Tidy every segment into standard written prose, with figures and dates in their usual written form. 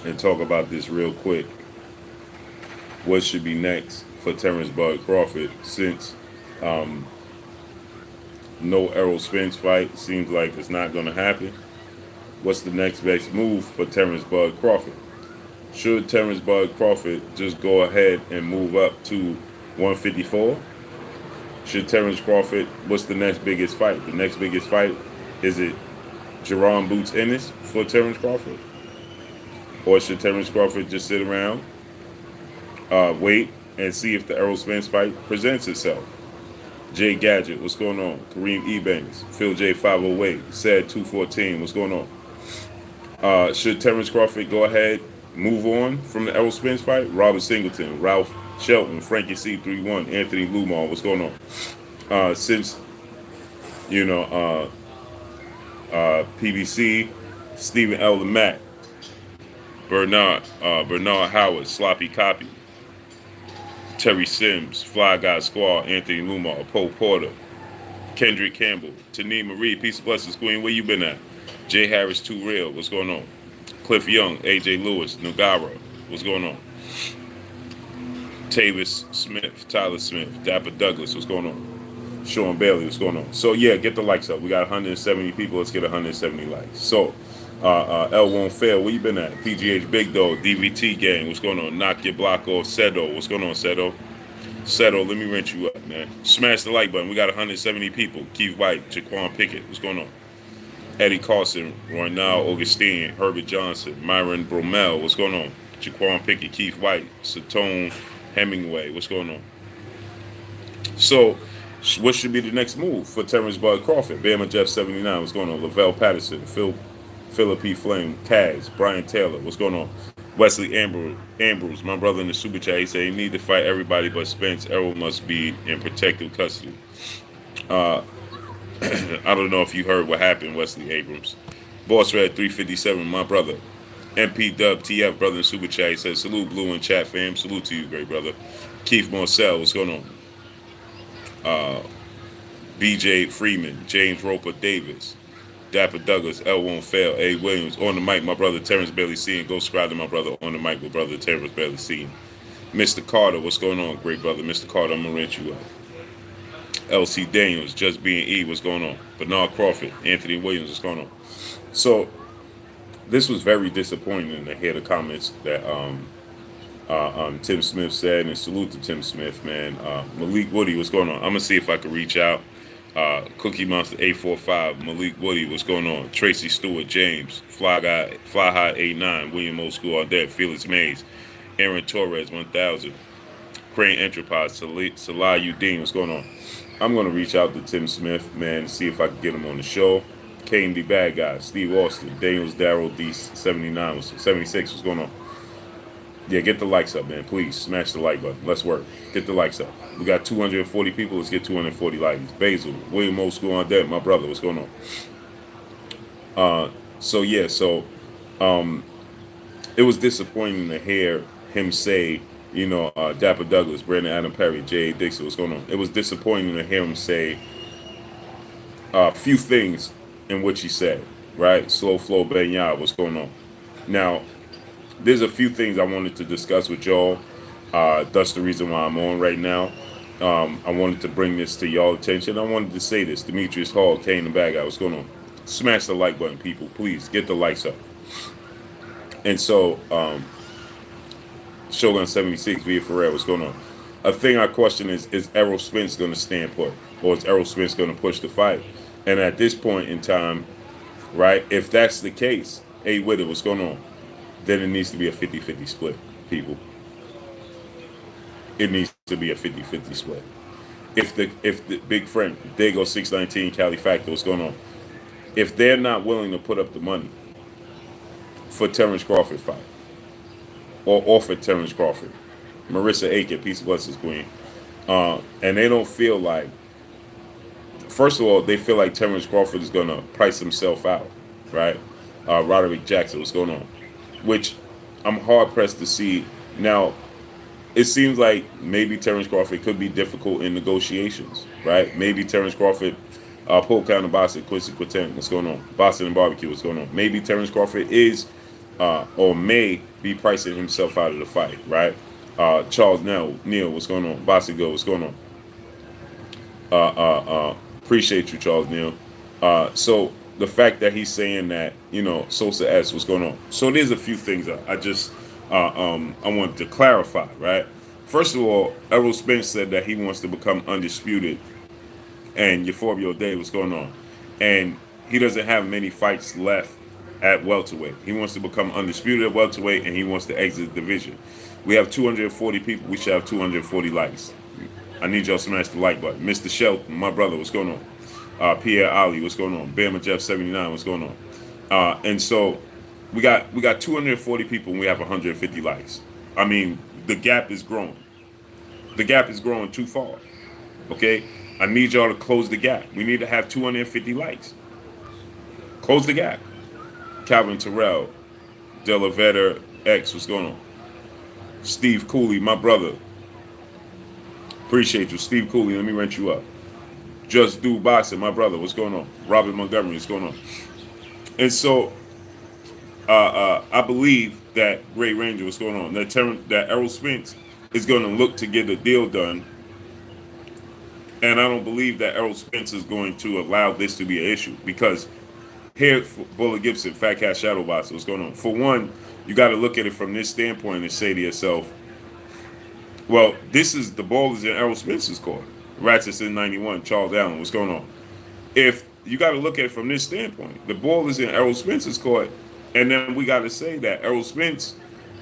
and talk about this real quick. What should be next for Terrence Bud Crawford since no Errol Spence fight seems like it's not going to happen? What's the next best move for Terrence Bud Crawford? Should Terrence Bud Crawford just go ahead and move up to 154? Should Terrence Crawford, what's the next biggest fight? The next biggest fight, is it Jaron Boots Ennis for Terrence Crawford? Or should Terrence Crawford just sit around, wait, and see if the Errol Spence fight presents itself? Jay Gadget, what's going on? Kareem Ebanks, Phil J 508, Sad 214, what's going on? Should Terrence Crawford go ahead, move on from the Errol Spence fight? Robert Singleton, Ralph Shelton, Frankie C31, Anthony Lumar, what's going on? Since you know PBC, Stephen L. Mack, Bernard Howard, Sloppy Copy, Terry Sims, Fly Guy Squad, Anthony Lumar, Poe Porter, Kendrick Campbell, Tania Marie, Peace of Blessings Queen, where you been at? Jay Harris, Too Real, what's going on? Cliff Young, AJ Lewis, Nagara, what's going on? Tavis Smith, Tyler Smith, Dapper Douglas, what's going on? Sean Bailey, what's going on? So yeah, get the likes up. We got 170 people. Let's get 170 likes. So L Won't Fail, where you been at? PGH Big Dog, DVT Gang, what's going on? Knock Your Block Off, Sedo, what's going on, Sedo? Sedo, let me rent you up, man. Smash the like button. We got 170 people. Keith White, Jaquan Pickett, what's going on? Eddie Carson, Ronald Augustine, Herbert Johnson, Myron Bromell, what's going on? Jaquan Pickett, Keith White, Satone Hemingway, what's going on? So, what should be the next move for Terrence Bud Crawford? Bama Jeff 79, what's going on? Lavelle Patterson, Philip P. Flame, Kaz, Brian Taylor, what's going on? Wesley Ambrose, my brother in the super chat, he said he need to fight everybody but Spence. Errol must be in protective custody. I don't know if you heard what happened, Wesley Abrams. Boss Red 357, my brother. MP Dub TF, brother in super chat, he says salute Blue in chat fam. Salute to you, great brother. Keith Marcel, what's going on? BJ Freeman, James Roper Davis, Dapper Douglas, L Won't Fail, A Williams, on the mic, my brother Terrence Bailey C, and go subscribe to my brother on the mic with brother Terrence Bailey C. Mr. Carter, what's going on, great brother? Mr. Carter, I'm gonna rent you up. LC Daniels, Just Being E, what's going on? Bernard Crawford, Anthony Williams, what's going on? So this was very disappointing to hear the comments that Tim Smith said, and salute to Tim Smith, man. Malik Woody, what's going on? I'm gonna see if I can reach out. Cookie Monster 845, Malik Woody, what's going on? Tracy Stewart, James, Fly High 89, William Old School All Dead, Felix Mays, Aaron Torres 1000, Crane Entropod, Salah Udine, what's going on? I'm gonna reach out to Tim Smith, man, and see if I can get him on the show. Kane the Bad Guy, Steve Austin, Daniels Darrell D 79, 76, what's going on? Yeah, get the likes up, man. Please smash the like button. Let's work. Get the likes up. We got 240 people. Let's get 240 likes. Basil, William Old School on Dead, my brother. What's going on? It was disappointing to hear him say, Dapper Douglas, Brandon Adam Perry, J.A. Dixon. What's going on? It was disappointing to hear him say a few things in which he said, right? Slow Flow Ben Yah, what's going on? Now, there's a few things I wanted to discuss with y'all. That's the reason why I'm on right now. I wanted to bring this to y'all attention. I wanted to say this. Demetrius Hall, Kane the Bad Guy, what's going on? Smash the like button, people. Please, get the likes up. And so, Shogun 76, Via Ferrer, what's going on? A thing I question is Errol Spence going to stand put? Or is Errol Spence going to push the fight? And at this point in time, right, if that's the case, hey, with it, what's going on? Then it needs to be a 50-50 split, people. It needs to be a 50-50 split. If the big friend, there goes 619 Cali Factor, what's going on? If they're not willing to put up the money for Terrence Crawford fight, or offer Terrence Crawford, Marissa Aiken, Peace of Blessings Queen, and they don't feel like, first of all, they feel like Terrence Crawford is going to price himself out, right? Roderick Jackson, what's going on? Which I'm hard-pressed to see. Now, it seems like maybe Terrence Crawford could be difficult in negotiations, right? Maybe Terrence Crawford, Paul Counter Boston, Quincy Quinten, what's going on? Boston and Barbecue, what's going on? Maybe Terrence Crawford is or may be pricing himself out of the fight, right? Charles Neal, what's going on? Bossy Go, what's going on? Appreciate you, Charles Neal. So the fact that he's saying that, Sosa asks what's going on. So there's a few things I just I wanted to clarify, right? First of all, Errol Spence said that he wants to become undisputed, and Euphoria Day, what's going on? And he doesn't have many fights left at welterweight. He wants to become undisputed at welterweight, and he wants to exit the division. We have 240 people. We should have 240 likes. I need y'all to smash the like button. Mr. Shelton, my brother, what's going on? Pierre Ali, what's going on? Bama Jeff 79, what's going on? And so we got 240 people and we have 150 likes. I mean, the gap is growing. The gap is growing too far. Okay? I need y'all to close the gap. We need to have 250 likes. Close the gap. Calvin Terrell, Della Vetter X, what's going on? Steve Cooley, my brother. Appreciate you. Steve Cooley, let me rent you up. Just Do Boxing, my brother, what's going on? Robert Montgomery, what's going on? And so I believe that Great Ranger, what's going on? That Errol Spence is going to look to get a deal done. And I don't believe that Errol Spence is going to allow this to be an issue because here, Bullet Gibson, Fat Cat Shadow Boxer, what's going on? For one, you got to look at it from this standpoint and say to yourself, well, the ball is in Errol Spence's court. Ratchet's in 91, Charles Allen, what's going on? If you got to look at it from this standpoint, the ball is in Errol Spence's court, and then we got to say that Errol Spence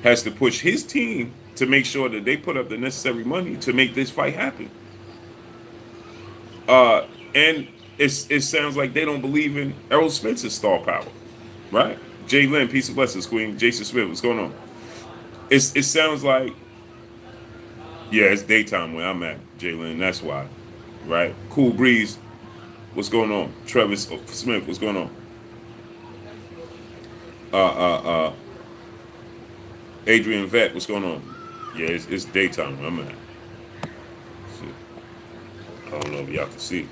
has to push his team to make sure that they put up the necessary money to make this fight happen. And it sounds like they don't believe in Errol Spence's star power, right? Jay Lynn, peace and blessings, Queen. Jason Smith, what's going on? It sounds like, yeah, it's daytime where I'm at, Jay Lynn, that's why, right? Cool Breeze, what's going on? Travis Smith, what's going on? Adrian Vett, what's going on? Yeah, it's daytime where I'm at. Shit. I don't know if y'all can see.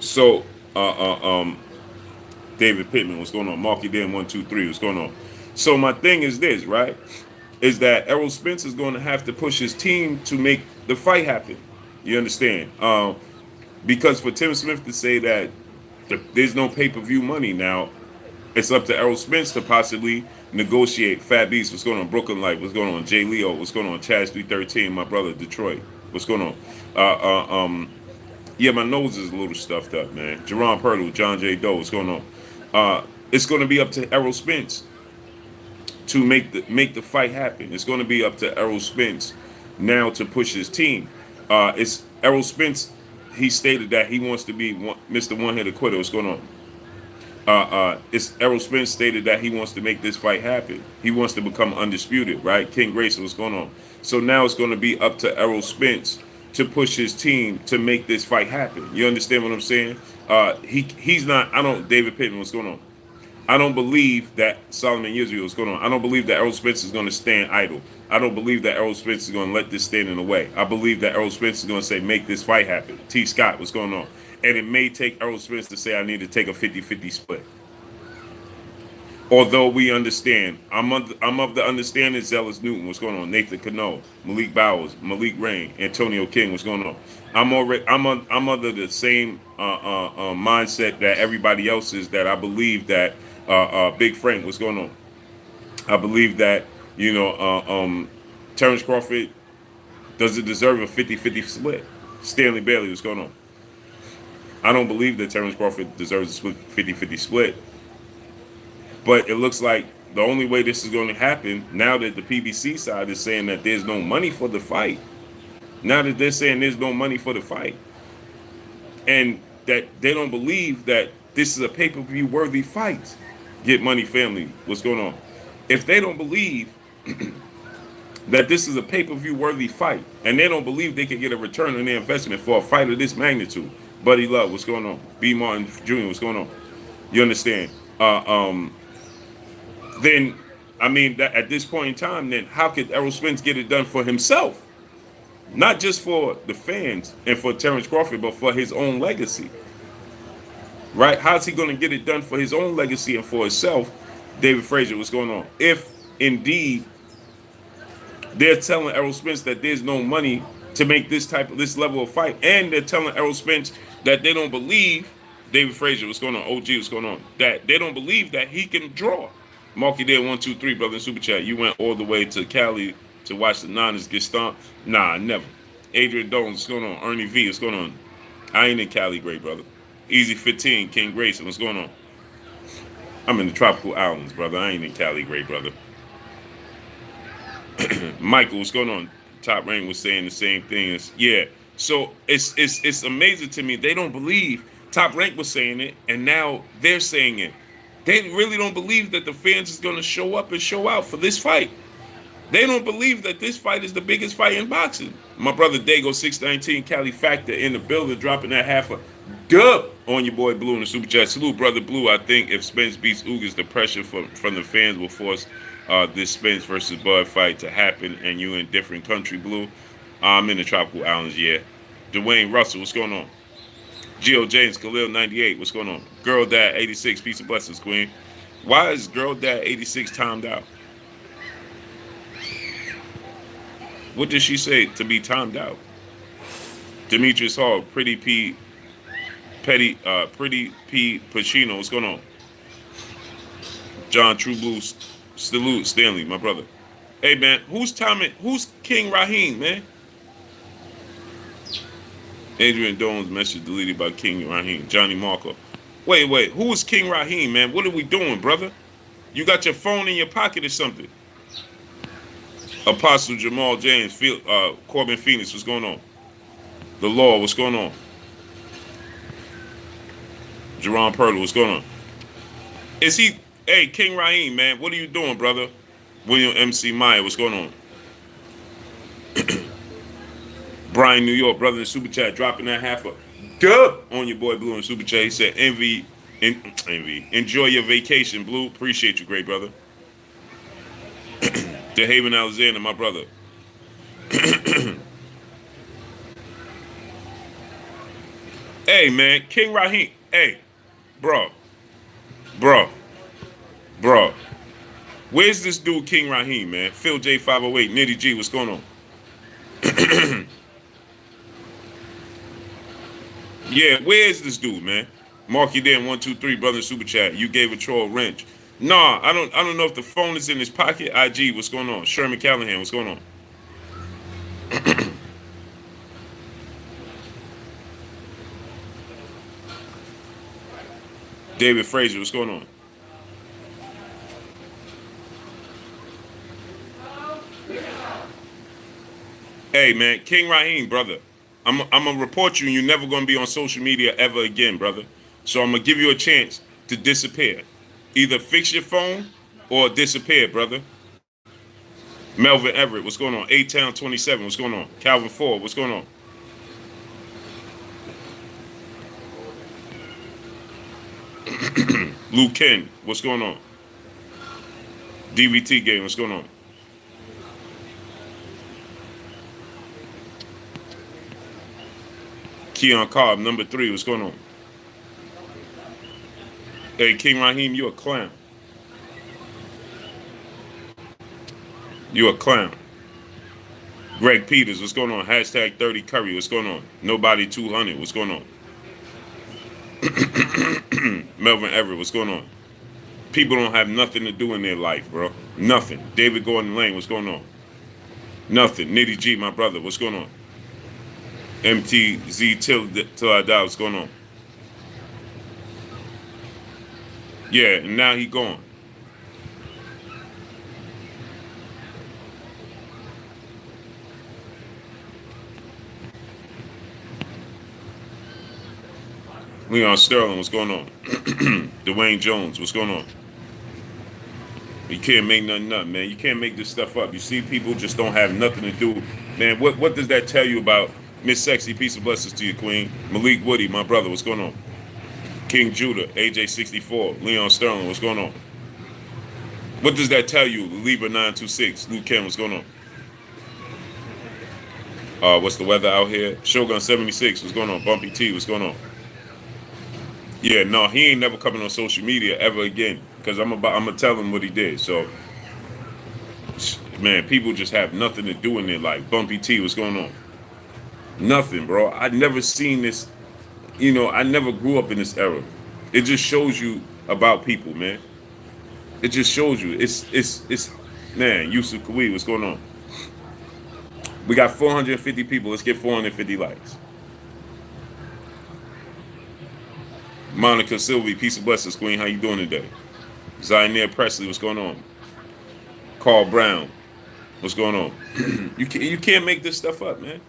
So, David Pittman, what's going on? Marky Dan 123, what's going on? So my thing is this, right? Is that Errol Spence is going to have to push his team to make the fight happen. You understand? Because for Tim Smith to say that there's no pay-per-view money now, it's up to Errol Spence to possibly negotiate. Fat Beast, what's going on? Brooklyn Light, what's going on? Jay Leo, what's going on? Chaz 313, my brother, Detroit, what's going on? Yeah, my nose is a little stuffed up, man. Jaron Purtle, John J. Doe, what's going on? It's going to be up to Errol Spence to make the fight happen. It's going to be up to Errol Spence now to push his team. It's Errol Spence. He stated that he wants to be Mr. One-Hitter Quitter. What's going on? It's Errol Spence stated that he wants to make this fight happen. He wants to become undisputed, right? King Grayson, what's going on? So now it's going to be up to Errol Spence to push his team to make this fight happen. You understand what I'm saying? He's not. David Pittman, what's going on? I don't believe that Solomon Israel is going on. I don't believe that Errol Spence is going to stand idle. I don't believe that Errol Spence is going to let this stand in the way. I believe that Errol Spence is going to say, make this fight happen. T. Scott, what's going on? And it may take Errol Spence to say, I need to take a 50-50 split. Although we understand, I'm of the understanding, Zealous Newton, what's going on? Nathan Cano, Malik Bowers, Malik Rain, Antonio King, what's going on? I'm under the same mindset that everybody else is, that I believe that Big Frank, what's going on? I believe that, Terrence Crawford doesn't deserve a 50-50 split. Stanley Bailey, what's going on? I don't believe that Terrence Crawford deserves a 50-50 split. But it looks like the only way this is going to happen, now that the PBC side is saying that there's no money for the fight, now that they're saying there's no money for the fight, and that they don't believe that this is a pay-per-view worthy fight, Get Money family, what's going on? If they don't believe that this is a pay-per-view worthy fight, and they don't believe they can get a return on their investment for a fight of this magnitude, Buddy Love, what's going on? B. Martin Jr., what's going on? You understand? Then, I mean, that at this point in time, then how could Errol Spence get it done for himself? Not just for the fans and for Terrence Crawford, but for his own legacy. right? How's he going to get it done for his own legacy and for himself? David Frazier, what's going on? If indeed they're telling Errol Spence that there's no money to make this level of fight, and they're telling Errol Spence that they don't believe David Frazier, what's going on? OG, what's going on? That they don't believe that he can draw. Marky did 1, 2, 3, brother in super chat. You went all the way to Cali to watch the Niners get stomped? Nah, never. Adrian Dolan, what's going on? Ernie V, what's going on? I ain't in Cali, great brother. Easy 15, King Grayson, what's going on? I'm in the tropical islands, brother. I ain't in Cali, great brother. Michael, what's going on? Top Rank was saying the same thing as yeah. So it's amazing to me. They don't believe Top Rank was saying it, and now they're saying it. They really don't believe that the fans is going to show up and show out for this fight. They don't believe that this fight is the biggest fight in boxing. My brother Dago 619 Cali Factor in the building, dropping that half a dub on your boy Blue in the super chat. Salute, brother Blue. I think if Spence beats Ugas, the pressure from the fans will force this Spence versus Bud fight to happen, and you in different country, Blue. I'm in the tropical islands, yeah. Dwayne Russell, what's going on? Geo James Khalil 98, what's going on? Girl Dad 86, peace and blessings, Queen. Why is Girl Dad 86 timed out? What did she say to be timed out? Demetrius Hall, Pretty P Pacino, what's going on? John True Blue, salute Stanley, my brother. Hey man, who's King Raheem, man? Adrian Dolan's message deleted by King Raheem. Johnny Marco. Wait, who is King Raheem, man? What are we doing, brother? You got your phone in your pocket or something? Apostle Jamal James, Corbin Phoenix, what's going on? The Law, what's going on? Jaron Purtle, what's going on? Is he, hey, King Raheem, man, what are you doing, brother? William MC Meyer, what's going on? Brian New York, brother in Super Chat, dropping that half a dub on your boy Blue in Super Chat. He said, envy, enjoy your vacation, Blue. Appreciate you, great brother. DeHaven Alexander, my brother. Hey, man, King Raheem. Hey, bro. Where's this dude, King Raheem, man? Phil J508, Nitty G, what's going on? Yeah, where's this dude, man? Marky Dan 123, brother in Super Chat. You gave a troll a wrench. Nah, I don't know if the phone is in his pocket. IG, what's going on? Sherman Callahan, what's going on? David Frazier, what's going on? Hey man, King Raheem, brother. I'm gonna report you and you're never gonna be on social media ever again, brother. So I'm gonna give you a chance to disappear. Either fix your phone or disappear, brother. Melvin Everett, what's going on? A-Town 27, what's going on? Calvin Ford, what's going on? Luke Ken, what's going on? DVT game, what's going on? Keon Cobb, number 3, what's going on? Hey, King Raheem, you a clown. You a clown. Greg Peters, what's going on? Hashtag 30 Curry, what's going on? Nobody 200, what's going on? Melvin Everett, what's going on? People don't have nothing to do in their life, bro. Nothing. David Gordon Lane, what's going on? Nothing. Nitty G, my brother, what's going on? MTZ till I die, what's going on? Yeah, and now he gone. Leon Sterling, what's going on? Dwayne Jones, what's going on? You can't make nothing up, man. You can't make this stuff up. You see, people just don't have nothing to do. Man, what does that tell you about Miss Sexy? Peace of blessings to you, Queen. Malik Woody, my brother, what's going on? King Judah, AJ64, Leon Sterling, what's going on? What does that tell you? Libra 926, Luke Ken, what's going on? What's the weather out here? Shogun 76, what's going on? Bumpy T, what's going on? Yeah, no, he ain't never coming on social media ever again. Cause I'm gonna tell him what he did. So, man, people just have nothing to do in their life. Bumpy T, what's going on? Nothing, bro. I never seen this. I never grew up in this era. It just shows you about people, man. It just shows you. It's man, Yusuf Khalid, what's going on? We got 450 people. Let's get 450 likes. Monica Sylvie, peace and blessings, Queen. How you doing today? Zainier Presley, what's going on? Carl Brown, what's going on? You can't make this stuff up, man.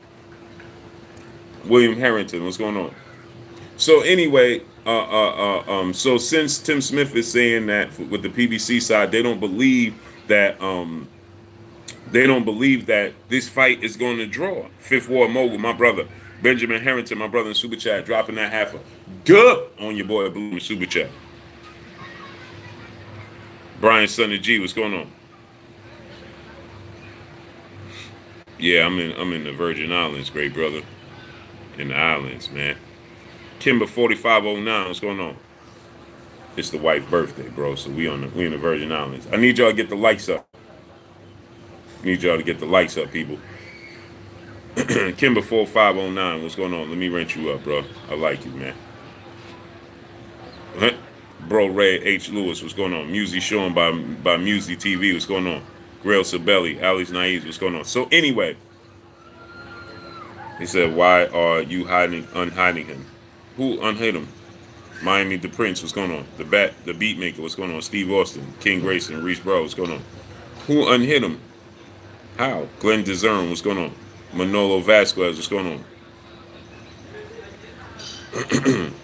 William Harrington, what's going on? So anyway, so since Tim Smith is saying that with the PBC side, they don't believe that this fight is going to draw. Fifth War Mogul, my brother. Benjamin Harrington, my brother in Super Chat, dropping that half a good on your boy Blue in Super Chat. Brian Sonny G, what's going on? Yeah, I'm in the Virgin Islands, great brother. In the islands, man. Kimber 4509, what's going on? It's the wife's birthday, bro. So we in the Virgin Islands. I need y'all to get the likes up. Need y'all to get the likes up, people. Kimber 4509, what's going on? Let me rent you up, bro. I like you, man. Bro Ray H. Lewis, what's going on? Music Sean by Music TV, what's going on? Grail Sabelli, Alice Naive, what's going on? So anyway, he said, why are you unhiding him? Who unhid him? Miami the Prince, what's going on? The Beat Maker, what's going on? Steve Austin, King Grayson, Reese Bro, what's going on? Who unhid him? How? Glenn DeZern, what's going on? Manolo Vasquez, what's going on?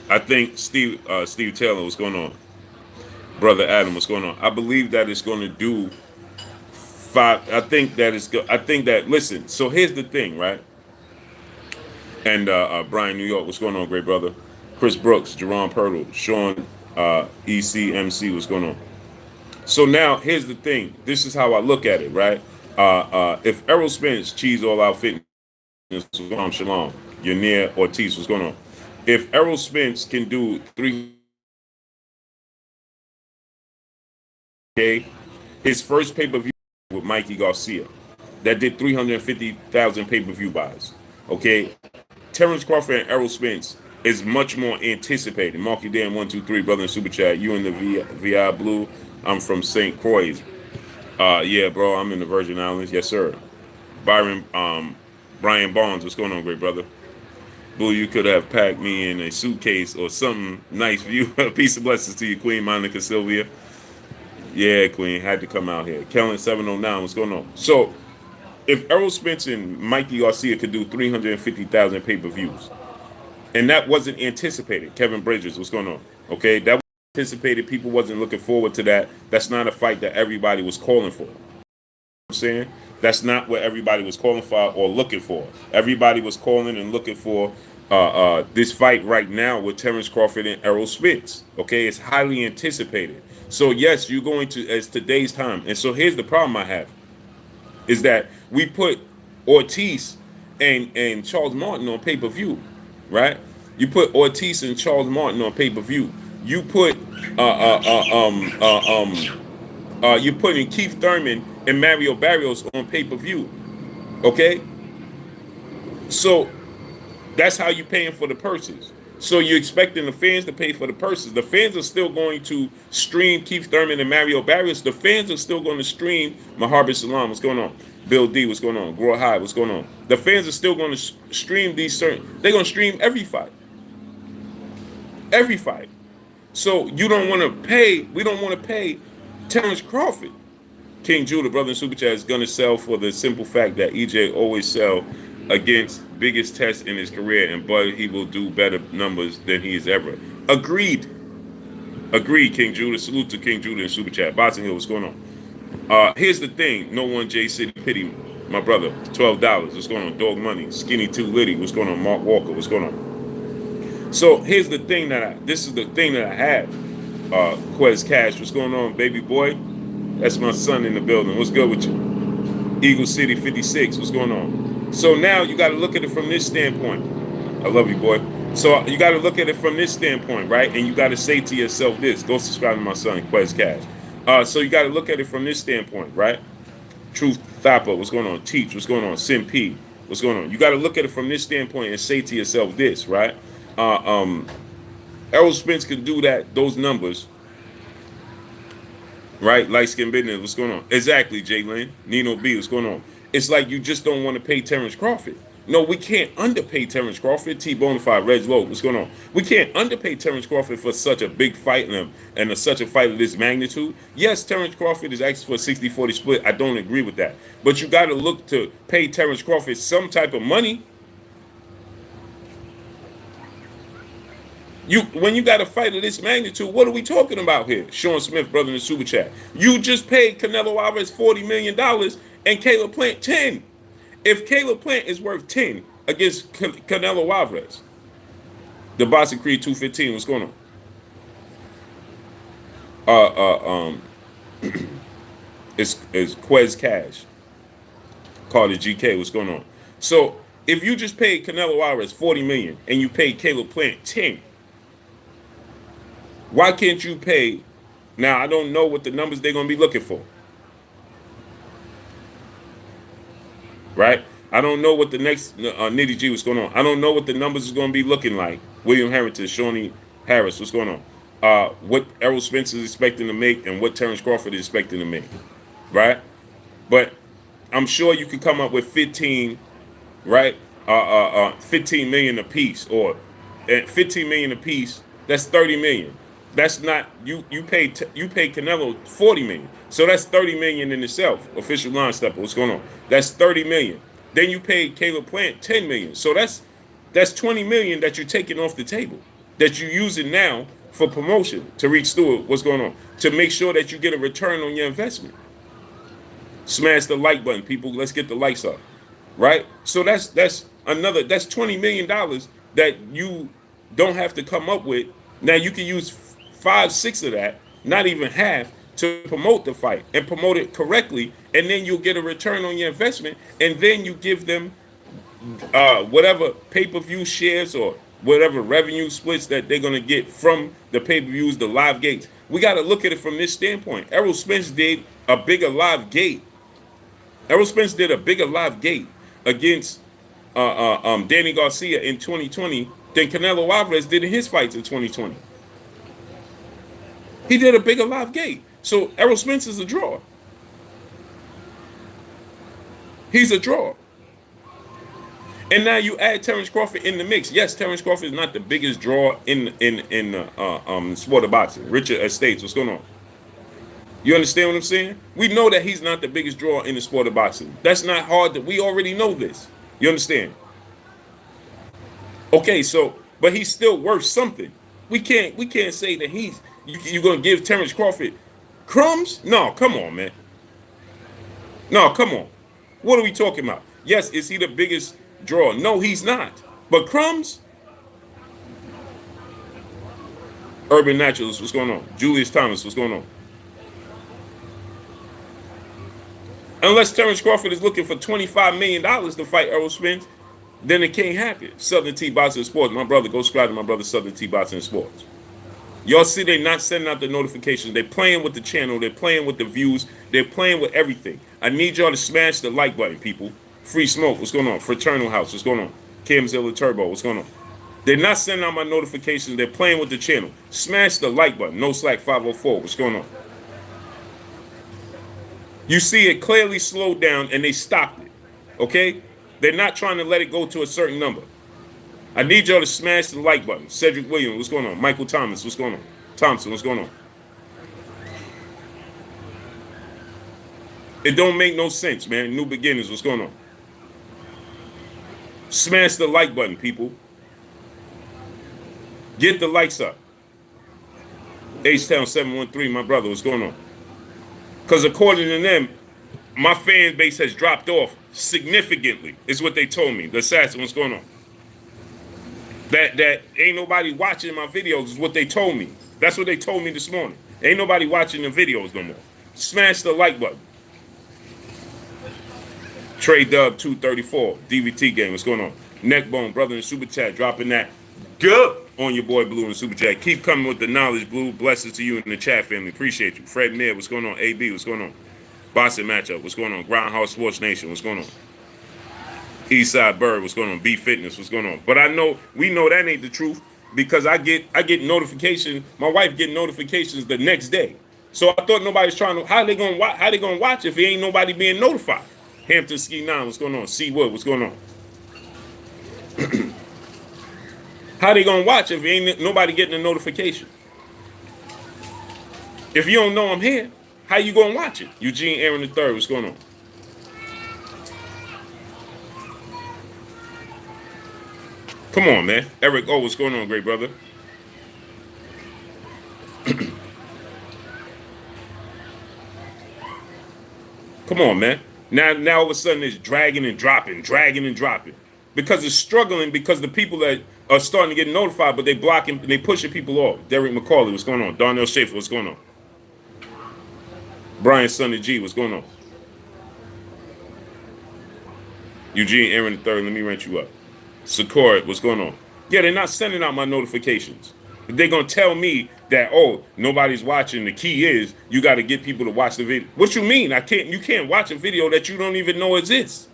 I think Steve Taylor, what's going on? Brother Adam, what's going on? I believe that it's going to do five. I think that it's good. I think that, listen, so here's the thing, right? And Brian New York, what's going on, great brother? Chris Brooks, Jaron Purtle, Sean ECMC, what's going on? So now here's the thing. This is how I look at it, right? If Errol Spence, Cheese All Out Fitness, what's going on? Shalom. Yanir Ortiz, what's going on? If Errol Spence can do 3K, his first pay-per-view with Mikey Garcia, that did 350,000 pay-per-view buys. Okay, Terrence Crawford and Errol Spence is much more anticipated. Marky Dan 123, brother in Super Chat. You in the VI Blue. I'm from St. Croix. Yeah, bro, I'm in the Virgin Islands. Yes, sir. Brian Barnes, what's going on, great brother? Blue, you could have packed me in a suitcase or something nice for you. Peace and blessings to you, Queen Monica Sylvia. Yeah, Queen, had to come out here. Kellen 709, what's going on? So, if Errol Spence and Mikey Garcia could do 350,000 pay-per-views, and that wasn't anticipated, Kevin Bridges, what's going on? Okay, that was anticipated. People wasn't looking forward to that. That's not a fight that everybody was calling for. I'm saying that's not what everybody was calling for or looking for. Everybody was calling and looking for this fight right now with Terrence Crawford and Errol Spence. Okay, it's highly anticipated. So yes, you're going to as today's time. And so here's the problem I have is that we put Ortiz and Charles Martin on pay-per-view, right? You put Ortiz and Charles Martin on pay-per-view. You put you're putting Keith Thurman and Mario Barrios on pay-per-view. Okay? So that's how you're paying for the purses. So you're expecting the fans to pay for the purses. The fans are still going to stream Keith Thurman and Mario Barrios. The fans are still going to stream Maharbet Salam. What's going on? Bill D, what's going on? Grow High, what's going on? The fans are still going to stream these certain. They're going to stream every fight. Every fight. So you don't want to pay. We don't want to pay Terrence Crawford. King Judah, brother in Super Chat, is going to sell for the simple fact that EJ always sell against biggest test in his career, and but he will do better numbers than he has ever. Agreed. Agreed, King Judah. Salute to King Judah in Super Chat. Boxing Hill, what's going on? Here's the thing. No one J City Pity, my brother. $12. What's going on? Dog Money. Skinny 2 Liddy. What's going on? Mark Walker. What's going on? So here's the thing this is the thing that I have. Quez Cash. What's going on, baby boy? That's my son in the building. What's good with you? Eagle City 56. What's going on? So now you got to look at it from this standpoint. I love you, boy. So you got to look at it from this standpoint, right? And you got to say to yourself this. Go subscribe to my son, Quez Cash. So you got to look at it from this standpoint, right? Truth Thapa, what's going on? Teach, what's going on? Sim P, what's going on? You got to look at it from this standpoint and say to yourself this, right? Uh, um, Errol Spence can do that, those numbers, right? Light skin business, what's going on? Exactly, Jalen. Nino B, what's going on? It's like you just don't want to pay Terrence Crawford. No, we can't underpay Terrence Crawford. T Bonafide, Reg Low, what's going on? We can't underpay Terrence Crawford for such a big fight and such a fight of this magnitude. Yes, Terrence Crawford is asking for a 60-40 split. I don't agree with that. But you got to look to pay Terrence Crawford some type of money. When you got a fight of this magnitude, what are we talking about here? Sean Smith, brother in the super chat. You just paid Canelo Alvarez $40 million and Caleb Plant 10. If Caleb Plant is worth 10 against Canelo Alvarez, the Boston Creed 215, what's going on? It's Quez Cash. Carter GK, what's going on? So if you just paid Canelo Alvarez $40 million and you paid Caleb Plant 10, why can't you pay? Now, I don't know what the numbers they're going to be looking for. Right? I don't know what the next Nitty G, what's going on. I don't know what the numbers is going to be looking like. William Harrington, Shawnee Harris, what's going on? What Errol Spence is expecting to make and what Terrence Crawford is expecting to make. Right? But I'm sure you can come up with 15, right? 15 million a piece, or 15 million a piece. That's 30 million. That's not you paid Canelo 40 million. So that's 30 million in itself. Official line stepper, what's going on? That's 30 million. Then you paid Caleb Plant 10 million. So that's 20 million that you're taking off the table, that you're using now for promotion. Tariq Stewart, what's going on? To make sure that you get a return on your investment. Smash the like button, people. Let's get the likes up. Right? So that's $20 million that you don't have to come up with. Now you can use 5-6 of that, not even half, to promote the fight and promote it correctly, and then you'll get a return on your investment, and then you give them whatever pay-per-view shares or whatever revenue splits that they're going to get from the pay-per-views, the live gates. We got to look at it from this standpoint. Errol Spence did a bigger live gate. Errol Spence did a bigger live gate against Danny Garcia in 2020 than Canelo Alvarez did in his fights in 2020. He did a bigger live gate. So Errol Spence is a draw. He's a draw. And now you add Terrence Crawford in the mix. Yes, Terrence Crawford is not the biggest draw in the sport of boxing. Richard Estates, what's going on? You understand what I'm saying? We know that he's not the biggest draw in the sport of boxing. That's not hard. We already know this. You understand? Okay, so, but he's still worth something. We can't say that you're going to give Terrence Crawford crumbs? No, come on, man. No, come on. What are we talking about? Yes, is he the biggest draw? No, he's not. But crumbs? Urban Naturalist, what's going on? Julius Thomas, what's going on? Unless Terrence Crawford is looking for $25 million to fight Errol Spence, then it can't happen. Southern T Boxing Sports. My brother, go subscribe to my brother Southern T Boxing Sports. Y'all see they not sending out the notifications. They're playing with the channel. They're playing with the views. They're playing with everything. I need y'all to smash the like button, people. Free Smoke, what's going on? Fraternal House, what's going on? Camzilla Turbo, what's going on? They're not sending out my notifications. They're playing with the channel. Smash the like button. No Slack 504, what's going on? You see it clearly slowed down and they stopped it, okay? They're not trying to let it go to a certain number. I need y'all to smash the like button. Cedric Williams, what's going on? Michael Thomas, what's going on? Thompson, what's going on? It don't make no sense, man. New beginnings, what's going on? Smash the like button, people. Get the likes up. H-Town 713, my brother, what's going on? Because according to them, my fan base has dropped off significantly, is what they told me. The assassin, what's going on? That ain't nobody watching my videos is what they told me. That's what they told me this morning. Ain't nobody watching the videos no more. Smash the like button. Trey Dub 234, DVT game, what's going on? Neckbone, brother in the super chat, dropping that Good on your boy Blue and Super Jack. Keep coming with the knowledge, Blue. Blessings to you and the chat family. Appreciate you. Fred Mir, what's going on? AB, what's going on? Boxing matchup, what's going on? Groundhouse Sports Nation, what's going on? Eastside Bird, what's going on? B Fitness, what's going on? But I know we know that ain't the truth because I get notifications. My wife get notifications the next day. So I thought nobody's trying to. How they gonna watch if ain't nobody being notified? Hampton Ski 9, what's going on? C Wood, what's going on? How they gonna watch if ain't nobody getting a notification? If you don't know I'm here, how you gonna watch it? Eugene Aaron the Third, what's going on? Come on, man. Eric O, what's going on, great brother? Come on, man. Now all of a sudden it's dragging and dropping, because it's struggling because the people that are starting to get notified, but they blocking, they pushing people off. Derek McCauley, what's going on? Darnell Schaefer, what's going on? Brian Sonny G, what's going on? Eugene Aaron III, let me rent you up. Sakura, what's going on? Yeah, they're not sending out my notifications. They're gonna tell me that, oh, nobody's watching. The key is you got to get people to watch the video. What you mean? You can't watch a video that you don't even know exists.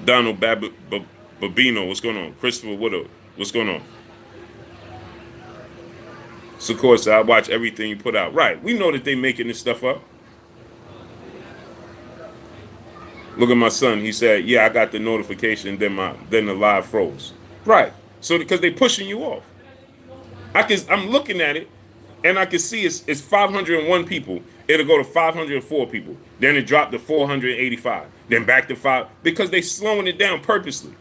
Donald Babino, what's going on? Christopher Woodard, what's going on? Sakura said, I watch everything you put out. Right, we know that they making this stuff up. Look at my son. He said, yeah, I got the notification, then the live froze. Right. So because they pushing you off. I'm looking at it, and I can see it's 501 people. It'll go to 504 people. Then it dropped to 485. Then back to 5. Because they slowing it down purposely.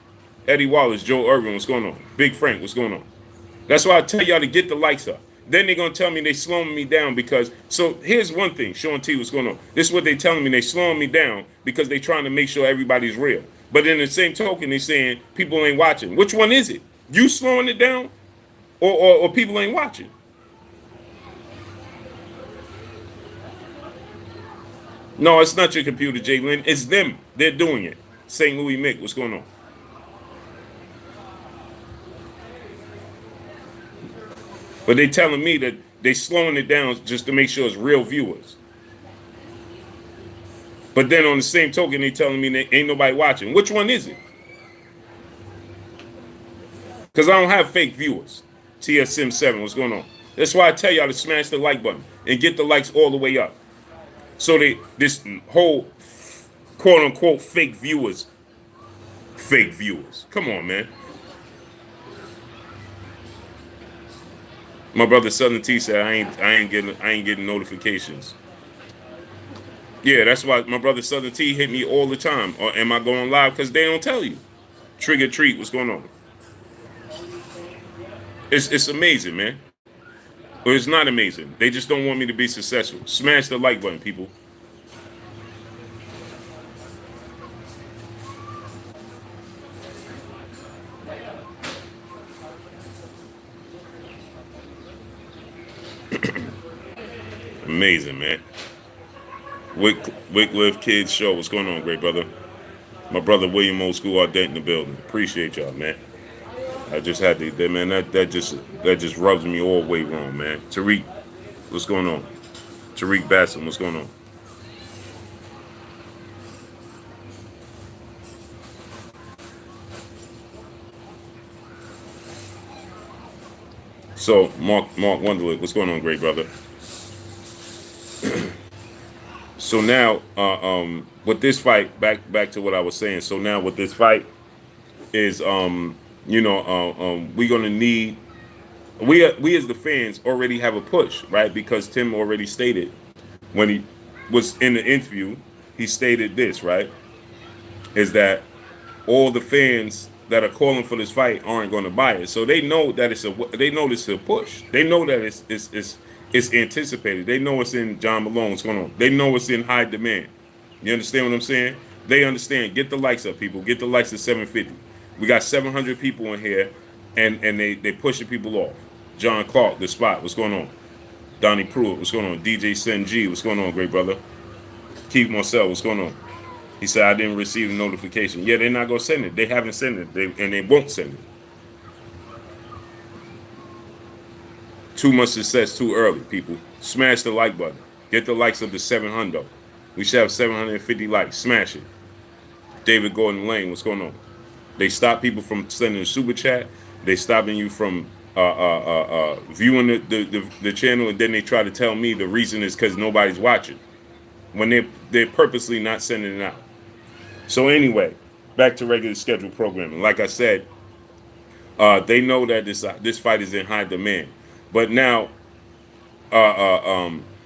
Eddie Wallace, Joe Irvin, what's going on? Big Frank, what's going on? That's why I tell y'all to get the likes up. Then they're going to tell me they slowing me down because, so here's one thing, Sean T, what's going on? This is what they telling me, they slowing me down because they trying to make sure everybody's real. But in the same token, they saying people ain't watching. Which one is it? You slowing it down or people ain't watching? No, it's not your computer, Jay Lynn. It's them. They're doing it. St. Louis Mick, what's going on? But they telling me that they slowing it down just to make sure it's real viewers. But then on the same token, they telling me that ain't nobody watching. Which one is it? Because I don't have fake viewers. TSM7, what's going on? That's why I tell y'all to smash the like button and get the likes all the way up. So this whole quote unquote fake viewers. Come on, man. My brother Southern T said I ain't getting notifications. Yeah, that's why my brother Southern T hit me all the time. Or am I going live? Because they don't tell you. Trigger Treat, what's going on? It's amazing, man. Or it's not amazing. They just don't want me to be successful. Smash the like button, people. Amazing, man. Wycliffe Kids Show. What's going on, great brother? My brother William Old School Ardent in the building. Appreciate y'all, man. I just had to, man. That just rubs me all the way wrong, man. Tariq, what's going on? Tariq Bassam, what's going on? So Mark Wonderlick, what's going on, great brother? So now, with this fight, back to what I was saying. So now with this fight is, we're gonna need, we as the fans already have a push, right? Because Tim already stated when he was in the interview, he stated this, right? Is that all the fans that are calling for this fight aren't going to buy it, so they know that it's a push. They know that it's anticipated. They know it's in John Malone. What's going on? They know it's in high demand. You understand what I'm saying? They understand. Get the likes up, people. Get the likes to 750. We got 700 people in here, and they pushing people off. John Clark, The Spot. What's going on? Donnie Pruitt. What's going on? DJ Sen G. What's going on, great brother? Keith Marcel. What's going on? He said, I didn't receive the notification. Yeah, they're not going to send it. They haven't sent it, and they won't send it. Too much success too early, people. Smash the like button. Get the likes of the 700. We should have 750 likes. Smash it. David Gordon Lane, what's going on? They stop people from sending a super chat. They stopping you from viewing the channel, and then they try to tell me the reason is because nobody's watching, when they're purposely not sending it out. So anyway, back to regular scheduled programming. Like I said, they know that this fight is in high demand, but now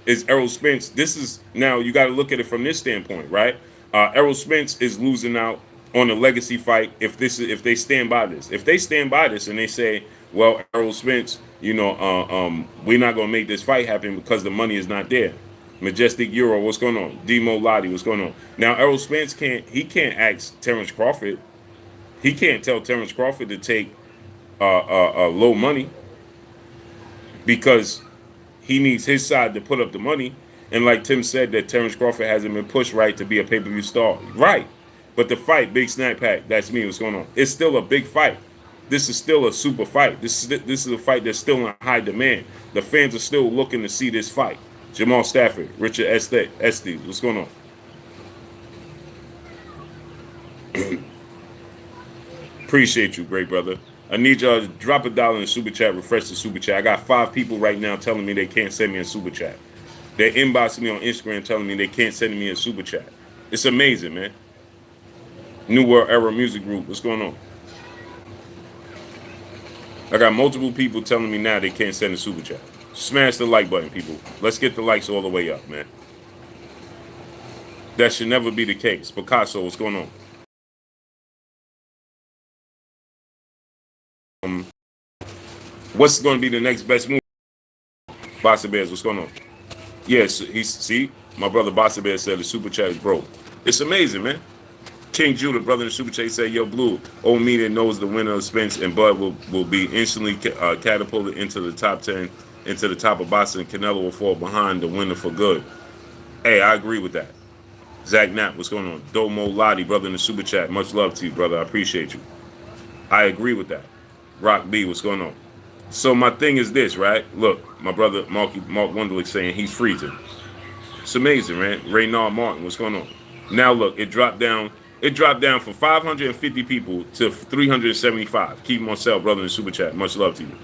is Errol Spence. This is now you got to look at it from this standpoint, right? Errol Spence is losing out on a legacy fight if they stand by this. If they stand by this and they say, well, Errol Spence, we're not gonna make this fight happen because the money is not there. Majestic Euro, what's going on? Demo Lottie, what's going on? Now Errol Spence can't ask Terrence Crawford. He can't tell Terrence Crawford to take low money because he needs his side to put up the money. And like Tim said, that Terrence Crawford hasn't been pushed right to be a pay-per-view star. Right. But the fight, Big Snack Pack, that's me, what's going on? It's still a big fight. This is still a super fight. This is a fight that's still in high demand. The fans are still looking to see this fight. Jamal Stafford, Richard Estes, what's going on? Appreciate you, great brother. I need y'all to drop $1 in the super chat, refresh the super chat. I got 5 people right now telling me they can't send me a super chat. They're inboxing me on Instagram telling me they can't send me a super chat. It's amazing, man. New World Era Music Group, what's going on? I got multiple people telling me now they can't send a super chat. Smash the like button, people. Let's get the likes all the way up, man. That should never be the case. Picasso, what's going on? What's going to be the next best move? Bossa Bears, what's going on? Yes, see, my brother Bossa Bear said the super chat is broke. It's amazing, man. King Judah, brother in the super chat, said, yo, Blue, old media knows the winner of Spence and Bud will be instantly catapulted into the top 10, into the top of boxing, and Canelo will fall behind the winner for good. Hey, I agree with that. Zach Knapp, what's going on? Domo Lottie, brother in the super chat, much love to you, brother. I appreciate you. I agree with that. Rock B, what's going on? So my thing is this, right? Look, my brother Mark Wunderlich saying he's freezing. It's amazing, man. Raynard Martin, what's going on? Now look, it dropped down from 550 people to 375. Keith Marcel, brother in the super chat. Much love to you.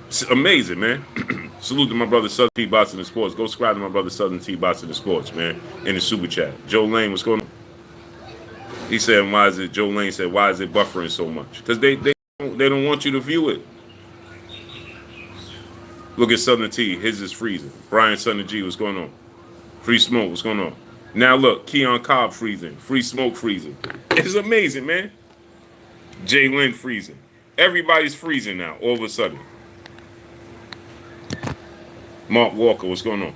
It's amazing, man. Salute to my brother Southern T Boxing and Sports. Go subscribe to my brother Southern T Boxing and Sports, man, in the super chat. Joe Lane, what's going on? He said, Joe Lane said, why is it buffering so much? Because they don't want you to view it. Look at Southern T. His is freezing. Brian Southern G, what's going on? Free Smoke, what's going on? Now look, Keon Cobb freezing. Free Smoke freezing. It's amazing, man. Jay Lynn freezing. Everybody's freezing now, all of a sudden. Mark Walker, what's going on?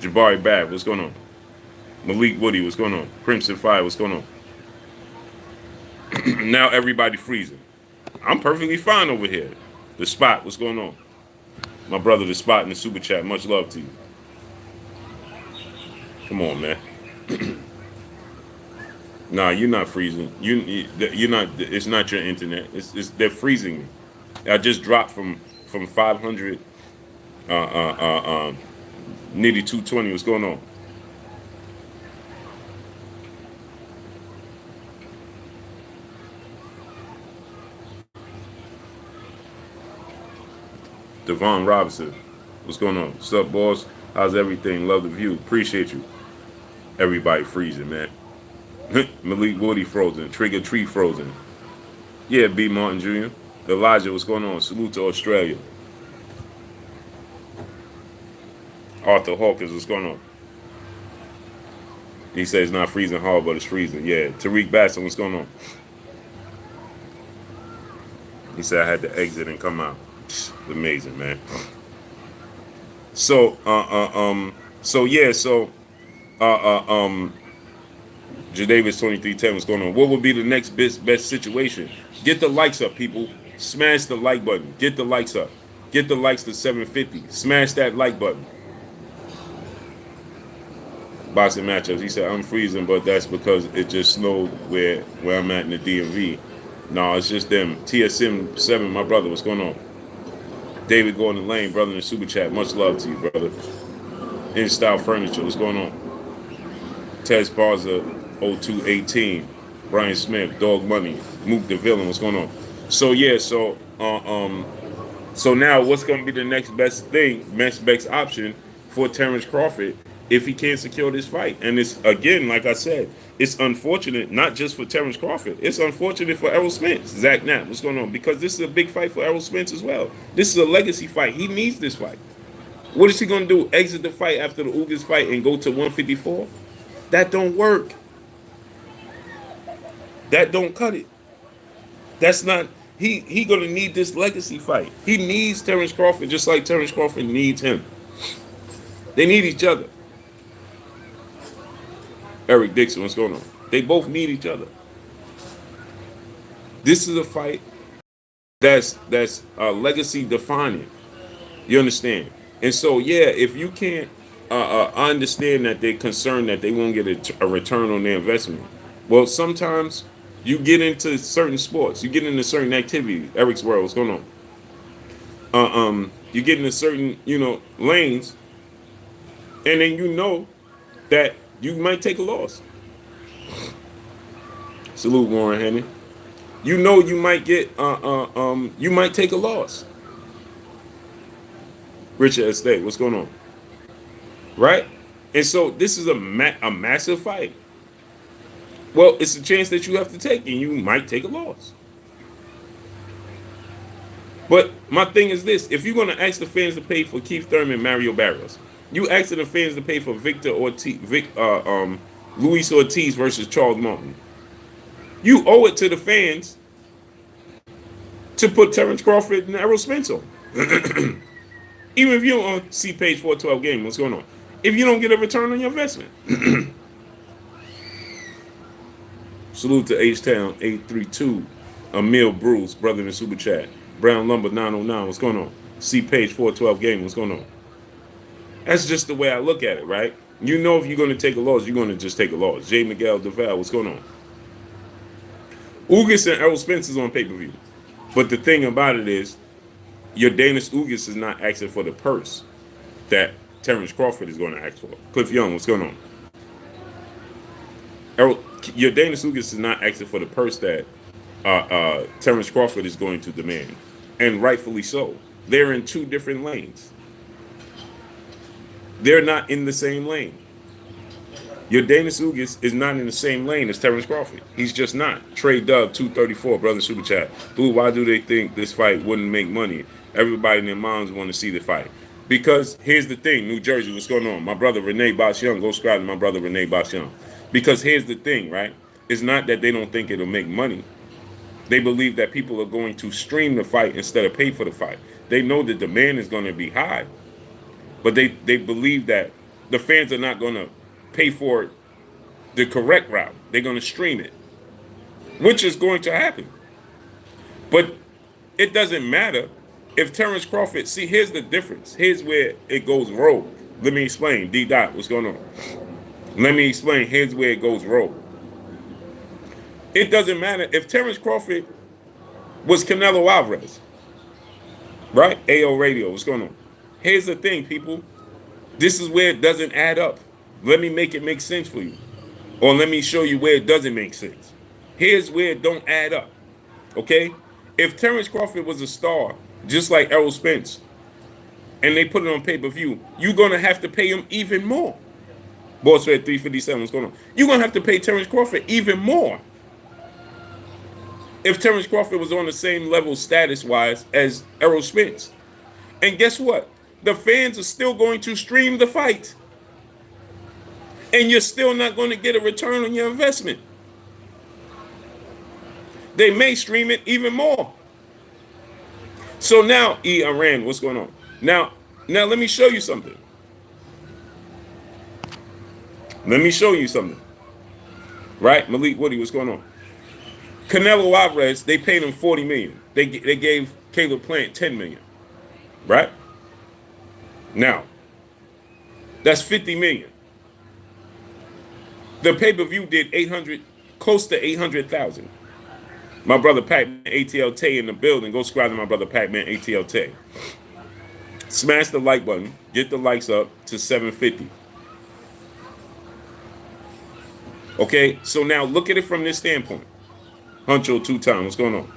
Jabari Bab, what's going on? Malik Woody, what's going on? Crimson Fire, what's going on? Now everybody freezing. I'm perfectly fine over here. The Spot, what's going on? My brother, The Spot in the super chat, much love to you. Come on, man. Nah, you're not freezing. You're not. It's not your internet. They're freezing me. I just dropped from 500. Nitty 220. What's going on? Devon Robinson, what's going on? What's up, boss? How's everything? Love the view. Appreciate you. Everybody freezing, man. Malik Woody frozen. Trigger Tree frozen. Yeah, B. Martin Jr. Elijah, what's going on? Salute to Australia. Arthur Hawkins, what's going on? He says it's not freezing hard, but it's freezing. Yeah. Tariq Basson, what's going on? He said I had to exit and come out. Amazing, man. So, Jadavis 2310, what's going on? What would be the next best situation? Get the likes up, people. Smash the like button. Get the likes up. Get the likes to 750. Smash that like button. boxing matchups. He said, I'm freezing, but that's because it just snowed where I'm at in the DMV. No, it's just them. TSM 7, my brother, what's going on? David Gordon Lane, brother in the super chat. Much love to you, brother. In Style Furniture, what's going on? Tez Barza 0218. Brian Smith, Dog Money, Mook the Villain, what's going on? So yeah, so now what's gonna be the next best option for Terrence Crawford if he can't secure this fight? And it's again, like I said, it's unfortunate, not just for Terrence Crawford, it's unfortunate for Errol Spence. Zach Knapp, what's going on? Because this is a big fight for Errol Spence as well. This is a legacy fight. He needs this fight. What is he gonna do? Exit the fight after the Ugas fight and go to 154? That don't work. That don't cut it. That's not. He gonna need this legacy fight. He needs Terrence Crawford just like Terrence Crawford needs him. They need each other. Eric Dixon, what's going on? They both need each other. This is a fight that's legacy defining. You understand? And so yeah, if you can't, I understand that they're concerned that they won't get a return on their investment. Well, sometimes you get into certain sports, you get into certain activities. Eric's world, what's going on? You get into certain, lanes, and then you know that you might take a loss. Salute, Warren Henry. You know you might get, you might take a loss. Richard Estate, what's going on? Right? And so this is a massive fight. Well, it's a chance that you have to take, and you might take a loss. But my thing is this: if you're going to ask the fans to pay for Keith Thurman, Mario Barrios, you asking the fans to pay for Luis Ortiz versus Charles Martin. You owe it to the fans to put Terrence Crawford and Errol Spence on. Even if you don't see page 412 game, what's going on? If you don't get a return on your investment. Salute to H-Town 832. Emil Bruce, brother in the super chat. Brown Lumber 909, what's going on? See page 412 game, what's going on? That's just the way I look at it, right? You know if you're going to take a loss, you're going to just take a loss. J. Miguel Duval, what's going on? Ugas and Errol Spence is on pay-per-view. But the thing about it is, your Danis Ugas is not asking for the purse that Terrence Crawford is going to ask for. Cliff Young, what's going on? Your Danis Ugas is not asking for the purse that Terrence Crawford is going to demand. And rightfully so. They're in two different lanes. They're not in the same lane. Your Danis Ugas is not in the same lane as Terrence Crawford. He's just not. Trey Dub 234, brother super chat. Blue, why do they think this fight wouldn't make money? Everybody in their moms want to see the fight. Because here's the thing, New Jersey, what's going on? My brother Renee Boss Young, go subscribe to my brother Renee Boss Young. Because here's the thing, right? It's not that they don't think it'll make money. They believe that people are going to stream the fight instead of pay for the fight. They know the demand is going to be high. But they believe that the fans are not going to pay for the correct route. They're going to stream it, which is going to happen. But it doesn't matter if Terrence Crawford, see, here's the difference. Here's where it goes rogue. Let me explain. D-Dot, what's going on? Let me explain. Here's where it goes rogue. It doesn't matter if Terrence Crawford was Canelo Alvarez, right? AO Radio, what's going on? Here's the thing, people. This is where it doesn't add up. Let me make it make sense for you. Or let me show you where it doesn't make sense. Here's where it don't add up. Okay? If Terrence Crawford was a star, just like Errol Spence, and they put it on pay-per-view, you're going to have to pay him even more. Boss Red 357, what's going on? You're going to have to pay Terrence Crawford even more. If Terrence Crawford was on the same level status-wise as Errol Spence. And guess what? The fans are still going to stream the fight. And you're still not going to get a return on your investment. They may stream it even more. So now, Iran, what's going on? Now let me show you something. Let me show you something. Right? Malik Woody, what's going on? Canelo Alvarez, they paid him $40 million. They gave Caleb Plant $10 million. Right? Now, that's $50 million. The pay-per-view did 800, close to 800,000. My brother Pac-Man ATL Tay in the building. Go subscribe to my brother Pac-Man ATL Tay. Smash the like button. Get the likes up to 750. Okay, so now look at it from this standpoint. Huncho 2 times. What's going on?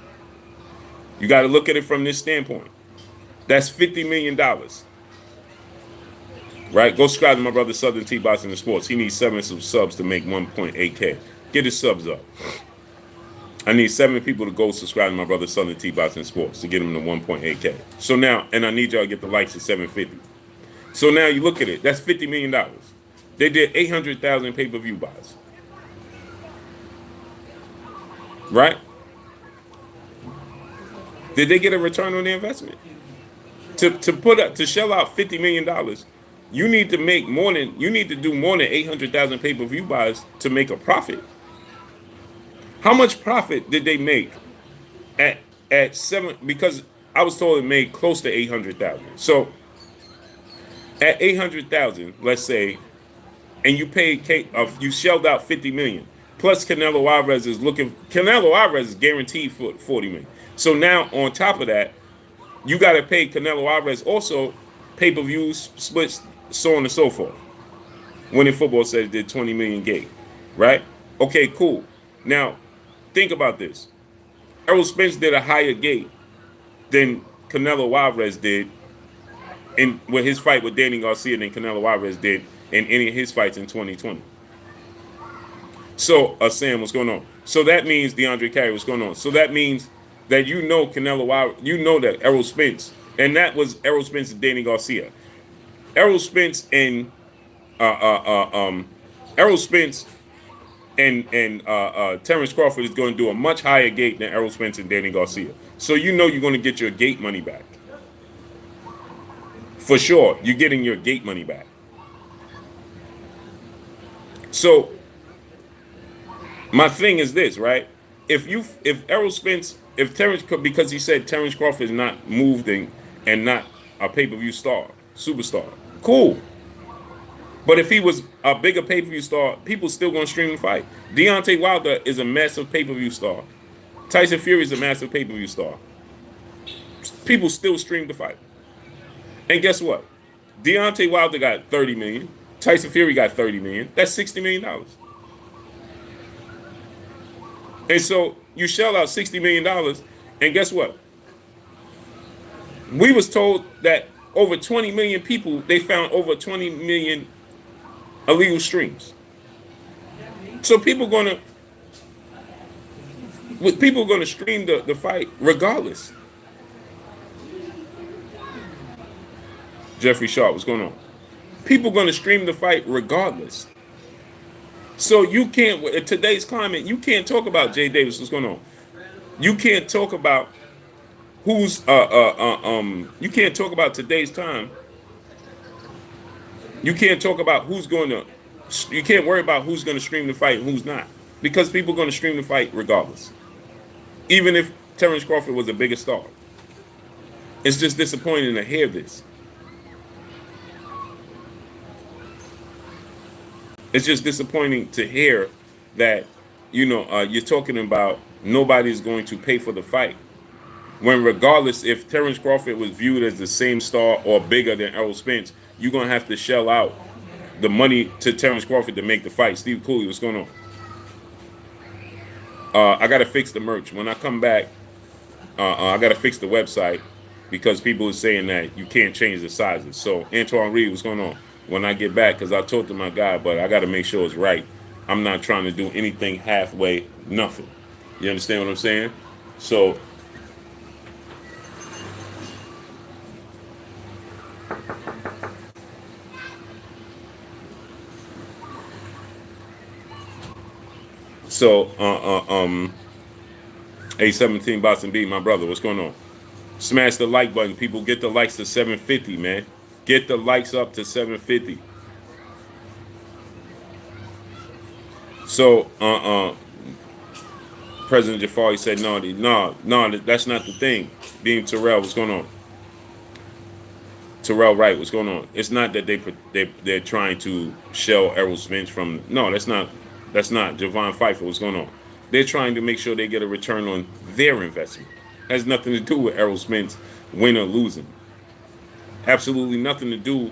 You got to look at it from this standpoint. That's $50 million. Right? Go subscribe to my brother Southern T Boxing and Sports. He needs 7 subs to make 1.8K. Get his subs up. I need 7 people to go subscribe to my brother Southern T Boxing and Sports to get him to 1.8K. So now, and I need y'all to get the likes at 750. So now you look at it. That's $50 million. They did 800,000 pay-per-view buys. Right? Did they get a return on their investment? To shell out $50 million, you need to make more than you need to do more than 800,000 pay-per-view buys to make a profit. How much profit did they make at 7? Because I was told it made close to 800,000. So at 800,000, let's say, and you shelled out 50 million. Plus Canelo Alvarez is guaranteed for 40 million. So now on top of that, you got to pay Canelo Alvarez also pay-per-views, splits, so on and so forth. Winning Football says did 20 million gate, right? Okay, cool. Now, think about this. Errol Spence did a higher gate than Canelo Alvarez did with his fight with Danny Garcia than Canelo Alvarez did in any of his fights in 2020. So, Sam, what's going on? So that means DeAndre Carey, what's going on? So that means that that Errol Spence, and that was Errol Spence and Danny Garcia. Errol Spence and Terrence Crawford is going to do a much higher gate than Errol Spence and Danny Garcia. So you're going to get your gate money back. For sure, you're getting your gate money back. So my thing is this, right? If Errol Spence, because he said Terrence Crawford is not moving and not a pay-per-view superstar, cool. But if he was a bigger pay-per-view star, people still gonna stream the fight. Deontay Wilder is a massive pay-per-view star. Tyson Fury is a massive pay-per-view star. People still stream the fight. And guess what? Deontay Wilder got 30 million. Tyson Fury got 30 million. That's $60 million. And so you shell out $60 million, and guess what? We was told that over 20 million people, they found over 20 million illegal streams. So people gonna stream the fight regardless. Jeffrey Sharp, what's going on? People gonna stream the fight regardless. So you can't, in today's climate, you can't talk about Jay Davis. What's going on? You can't talk about you can't talk about today's time. You can't talk about you can't worry about who's going to stream the fight and who's not. Because people are going to stream the fight regardless. Even if Terrence Crawford was a bigger star. It's just disappointing to hear this. It's just disappointing to hear that, you're talking about nobody's going to pay for the fight. When regardless, if Terrence Crawford was viewed as the same star or bigger than Errol Spence, you're going to have to shell out the money to Terrence Crawford to make the fight. Steve Cooley, what's going on? I got to fix the merch. When I come back, I got to fix the website because people are saying that you can't change the sizes. So, Antoine Reed, what's going on? When I get back, because I talked to my guy, but I got to make sure it's right. I'm not trying to do anything halfway, nothing. You understand what I'm saying? So, A17 Boston B, my brother, what's going on? Smash the like button, people. Get the likes to 750, man. Get the likes up to 750. So, President Jafari said, no, that's not the thing. Being Terrell, what's going on? Terrell Wright, what's going on? It's not that they're trying to shell Errol Spence from. No, that's not. That's not Javon Pfeiffer. What's going on? They're trying to make sure they get a return on their investment. Has nothing to do with Errol Spence win or losing. Absolutely nothing to do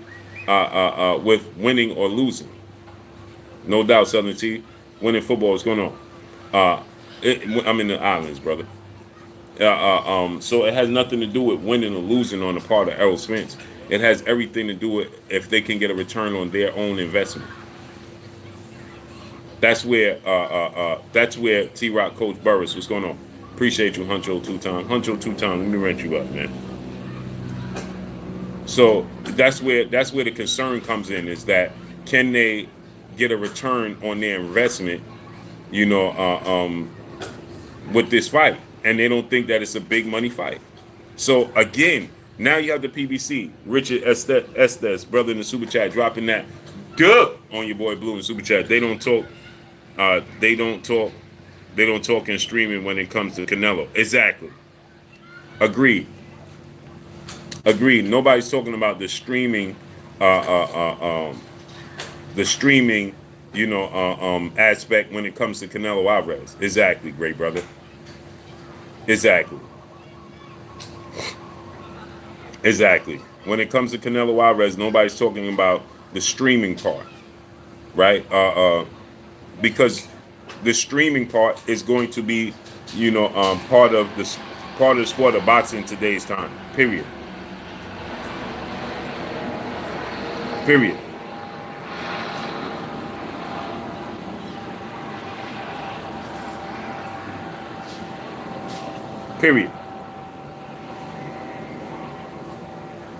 with winning or losing. No doubt, Southern T. Winning football is going on. Uh, I'm in the islands, brother. So it has nothing to do with winning or losing on the part of Errol Spence. It has everything to do with if they can get a return on their own investment. That's where T Rock Coach Burris. What's going on? Appreciate you, Huncho two time. Huncho two time. Let me rent you up, man. So that's where the concern comes in, is that can they get a return on their investment, you know, with this fight, and they don't think that it's a big money fight. So again, now you have the PBC, Richard Estes, brother in the super chat, dropping that duh on your boy Blue in the super chat. They don't talk. They don't talk. They don't talk in streaming when it comes to Canelo. Exactly. Agreed. Agreed. Nobody's talking about the streaming, uh, uh, uh, um, the streaming, aspect when it comes to Canelo Alvarez. Exactly, great brother. Exactly. Exactly. When it comes to Canelo Alvarez, nobody's talking about the streaming part, right? Because the streaming part is going to be, part of the sport of boxing in today's time. Period. Period. Period.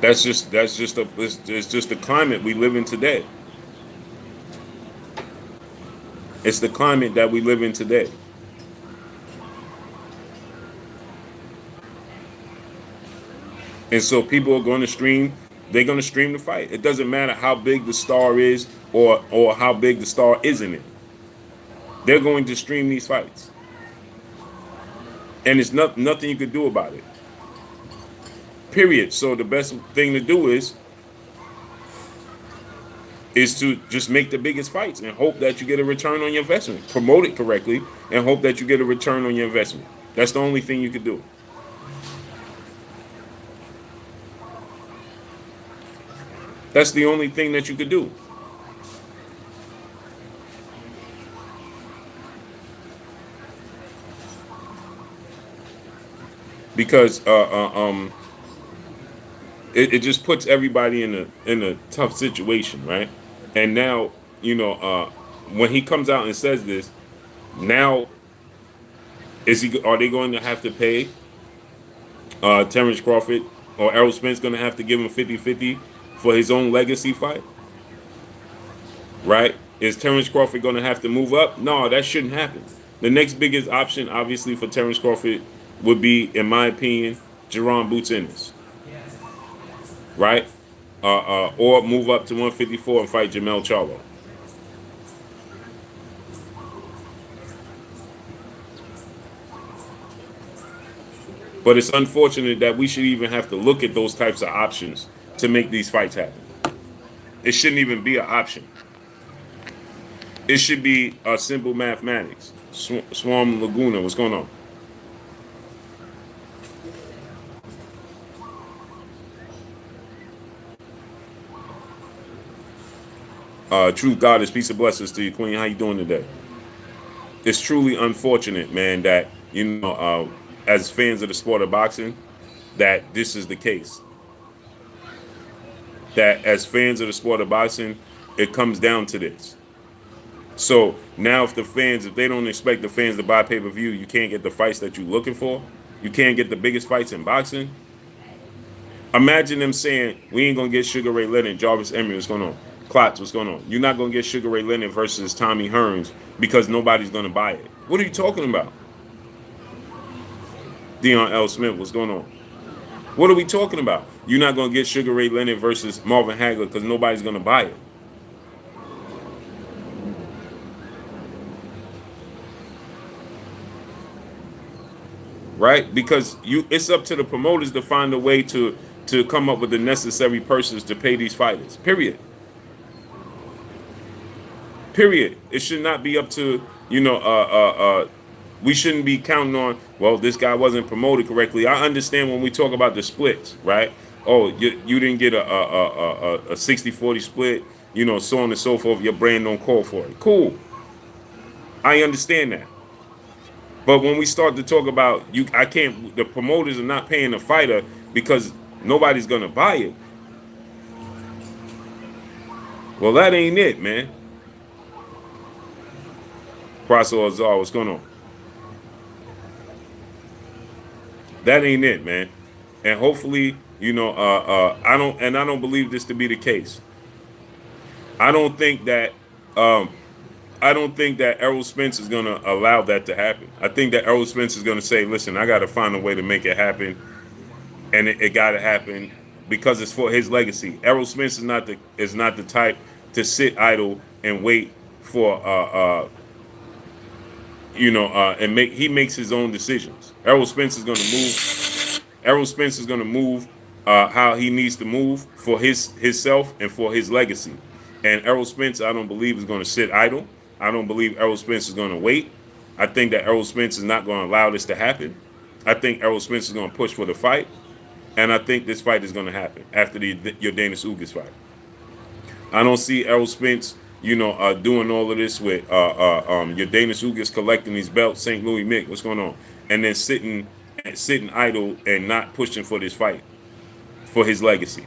It's just the climate we live in today. It's the climate that we live in today. And so people are going to stream. They're going to stream the fight. It doesn't matter how big the star is or how big the star isn't it. They're going to stream these fights, and there's nothing you could do about it. Period. So the best thing to do is to just make the biggest fights and hope that you get a return on your investment. Promote it correctly and hope that you get a return on your investment. That's the only thing you could do. That's the only thing that you could do. Because it just puts everybody in a tough situation, right? And now, when he comes out and says this, now are they going to have to pay Terrence Crawford, or Errol Spence going to have to give him 50-50 for his own legacy fight? Right? Is Terrence Crawford going to have to move up? No, that shouldn't happen. The next biggest option, obviously, for Terrence Crawford would be, in my opinion, Jaron Boots Ennis. Right? Or move up to 154 and fight Jamel Charlo. But it's unfortunate that we should even have to look at those types of options to make these fights happen. It shouldn't even be an option. It should be simple mathematics. Swarm Laguna, what's going on? True Goddess, peace and blessings to you, Queen. How you doing today? It's truly unfortunate, man, that as fans of the sport of boxing, that this is the case. That as fans of the sport of boxing, it comes down to this. So now, if they don't expect the fans to buy pay-per-view, you can't get the fights that you're looking for. You can't get the biggest fights in boxing. Imagine them saying, we ain't gonna get Sugar Ray Leonard, Jarvis Emery, what's going on? Klotz, what's going on? You're not gonna get Sugar Ray Leonard versus Tommy Hearns because nobody's gonna buy it. What are you talking about? Dion L. Smith, what's going on? What are we talking about? You're not gonna get Sugar Ray Leonard versus Marvin Hagler because nobody's gonna buy it. Right? Because it's up to the promoters to find a way to come up with the necessary persons to pay these fighters. Period. Period. It should not be up to, we shouldn't be counting on, well, this guy wasn't promoted correctly. I understand when we talk about the splits, right? Oh, you didn't get a 60-40 split, so on and so forth. Your brand don't call for it. Cool. I understand that. But when we start to talk about the promoters are not paying the fighter because nobody's gonna buy it. Well, that ain't it, man. Crossover, what's going on? That ain't it, man. And hopefully, I don't believe this to be the case. I don't think that Errol Spence is gonna allow that to happen. I think that Errol Spence is gonna say, "Listen, I got to find a way to make it happen, and it got to happen because it's for his legacy." Errol Spence is not the type to sit idle and wait for and he makes his own decisions. Errol Spence is gonna move. Errol Spence is gonna move how he needs to move for himself and for his legacy. And Errol Spence, I don't believe, is going to sit idle. I don't believe Errol Spence is going to wait. I think that Errol Spence is not going to allow this to happen. I think Errol Spence is going to push for the fight. And I think this fight is going to happen after your Dana Ugas fight. I don't see Errol Spence, doing all of this with your Dana Ugas collecting these belts, St. Louis Mick, what's going on? And then sitting idle and not pushing for this fight, for his legacy.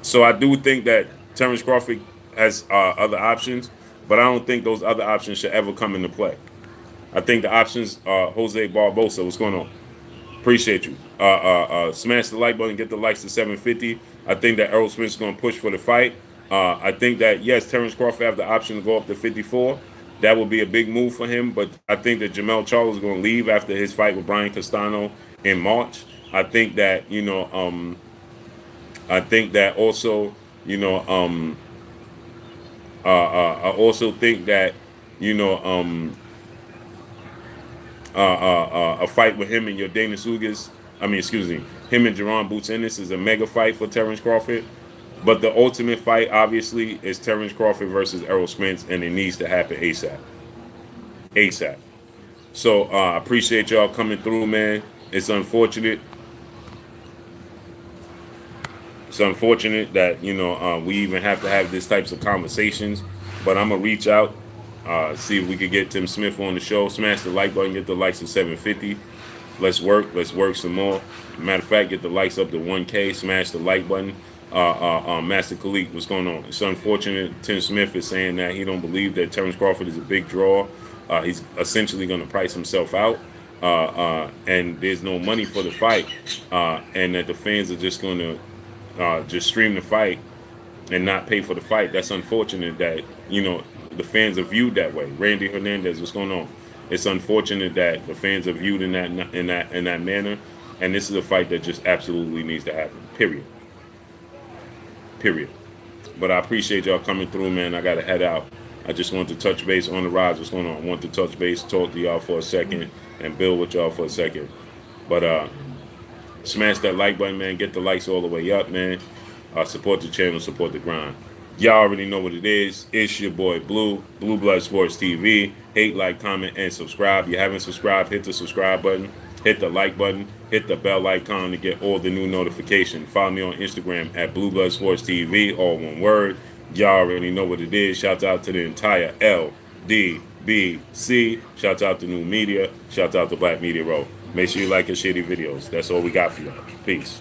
So I do think that Terrence Crawford has other options, but I don't think those other options should ever come into play. I think the options are Jose Barbosa. What's going on? Appreciate you. Smash the like button, get the likes to 750. I think that Errol Spence is going to push for the fight. I think that, yes, Terrence Crawford have the option to go up to 54. That would be a big move for him, but I think that Jamel Charlo is going to leave after his fight with Brian Castano in March. I think that, I think that also, I also think that, a fight with him and your Dana Ugas, him and Jaron Boots Ennis is a mega fight for Terrence Crawford. But the ultimate fight, obviously, is Terrence Crawford versus Errol Spence, and it needs to happen ASAP. ASAP. So I appreciate y'all coming through, man. It's unfortunate. It's unfortunate that, we even have to have these types of conversations. But I'm going to reach out, see if we could get Tim Smith on the show. Smash the like button, get the likes to 750. Let's work some more. Matter of fact, get the likes up to 1K. Smash the like button. Master Khalik, what's going on? It's unfortunate Tim Smith is saying that he don't believe that Terrence Crawford is a big draw. He's essentially going to price himself out. And there's no money for the fight. And that the fans are just going to just stream the fight and not pay for the fight. That's unfortunate that, the fans are viewed that way. Randy Hernandez, what's going on? It's unfortunate that the fans are viewed in that manner. And this is a fight that just absolutely needs to happen. Period. But I appreciate y'all coming through, man. I got to head out. I just want to touch base on the rise. What's going on? I want to touch base, talk to y'all for a second, and build with y'all for a second. But smash that like button, man. Get the likes all the way up, man. Support the channel, support the grind. Y'all already know what it is. It's your boy Blue Blood Sports TV. Hate, like, comment, and subscribe. If you haven't subscribed, hit the subscribe button. Hit the like button, hit the bell icon to get all the new notifications. Follow me on Instagram at Blue Blood Sports TV, all one word. Y'all already know what it is. Shouts out to the entire LDBC. Shouts out to New Media. Shouts out to Black Media Row. Make sure you like and share the videos. That's all we got for y'all. Peace.